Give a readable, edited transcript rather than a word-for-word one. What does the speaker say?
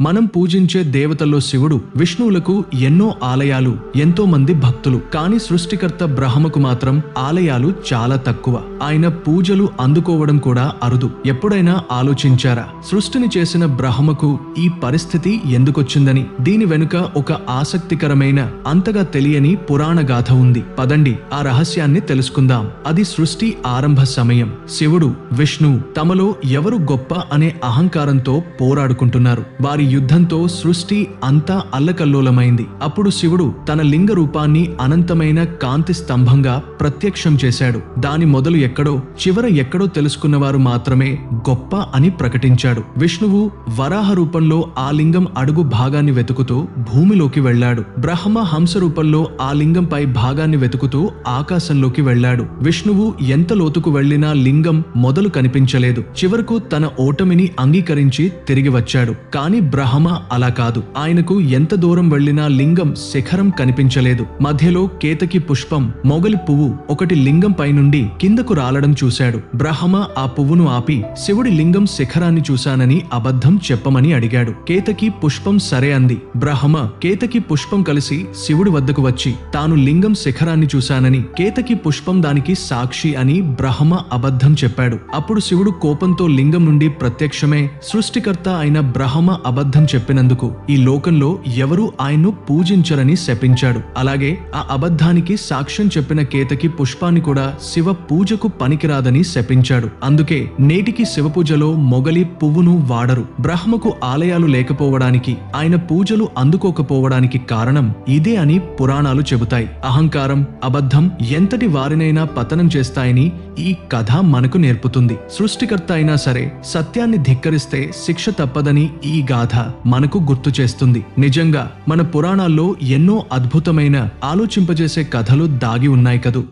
మనం పూజించే దేవతల్లో శివుడు, విష్ణువులకు ఎన్నో ఆలయాలు, ఎంతో మంది భక్తులు. కానీ సృష్టికర్త బ్రహ్మకు మాత్రం ఆలయాలు చాలా తక్కువ. ఆయన పూజలు అందుకోవడం కూడా అరుదు. ఎప్పుడైనా ఆలోచించారా సృష్టిని చేసిన బ్రహ్మకు ఈ పరిస్థితి ఎందుకొచ్చిందని? దీని వెనుక ఒక ఆసక్తికరమైన, అంతగా తెలియని పురాణ గాథ ఉంది. పదండి ఆ రహస్యాన్ని తెలుసుకుందాం. అది సృష్టి ఆరంభ సమయం. శివుడు, విష్ణు తమలో ఎవరు గొప్ప అనే అహంకారంతో పోరాడుకుంటున్నారు. వారి యుద్ధంతో సృష్టి అంతా అల్లకల్లోలమైంది. అప్పుడు శివుడు తన లింగ రూపాన్ని అనంతమైన కాంతి స్తంభంగా ప్రత్యక్షం చేశాడు. దాని మొదలు ఎక్కడో, చివర ఎక్కడో తెలుసుకున్నవారు మాత్రమే గొప్ప అని ప్రకటించాడు. విష్ణువు వరాహ రూపంలో ఆ లింగం అడుగు భాగాన్ని వెతుకుతూ భూమిలోకి వెళ్లాడు. బ్రహ్మ హంస రూపంలో ఆ లింగంపై భాగాన్ని వెతుకుతూ ఆకాశంలోకి వెళ్లాడు. విష్ణువు ఎంత లోతుకు వెళ్లినా లింగం మొదలు కనిపించలేదు. చివరకు తన ఓటమిని అంగీకరించి తిరిగి వచ్చాడు. కానీ బ్రహ్మ అలా కాదు. ఆయనకు ఎంత దూరం వెళ్లినా లింగం శిఖరం కనిపించలేదు. మధ్యలో కేతకి పుష్పం, మొగలి పువ్వు ఒకటి లింగం పై నుండి కిందకు రాలడం చూశాడు. బ్రహ్మ ఆ పువ్వును ఆపి శివుడి లింగం శిఖరాన్ని చూశానని అబద్ధం చెప్పమని అడిగాడు. కేతకి పుష్పం సరే అంది. బ్రహ్మ, కేతకి పుష్పం కలిసి శివుడి వద్దకు వచ్చి తాను లింగం శిఖరాన్ని చూశానని, కేతకి పుష్పం దానికి సాక్షి అని బ్రహ్మ అబద్ధం చెప్పాడు. అప్పుడు శివుడు కోపంతో లింగం నుండి ప్రత్యక్షమే సృష్టికర్త అయిన బ్రహ్మ అబద్ధం చెప్పినందుకు ఈ లోకంలో ఎవరూ ఆయన్ను పూజించరని శపించాడు. అలాగే ఆ అబద్ధానికి సాక్ష్యం చెప్పిన కేతకి పుష్పాన్ని కూడా శివ పూజకు పనికిరాదని శపించాడు. అందుకే నేటికి శివ పూజలో మొగలి పువ్వును వాడరు. బ్రహ్మకు ఆలయాలు లేకపోవడానికి, ఆయన పూజలు అందుకోకపోవడానికి కారణం ఇదే అని పురాణాలు చెబుతాయి. అహంకారం, అబద్ధం ఎంతటి వారినైనా పతనం చేస్తాయని ఈ కథ మనకు నేర్పుతుంది. సృష్టికర్త అయినా సరే సత్యాన్ని ధిక్కరిస్తే శిక్ష తప్పదని ఈ గాథ మనకు గుర్తు చేస్తుంది. నిజంగా మన పురాణాల్లో ఎన్నో అద్భుతమైన, ఆలోచింపజేసే కథలు దాగి ఉన్నాయి కదూ.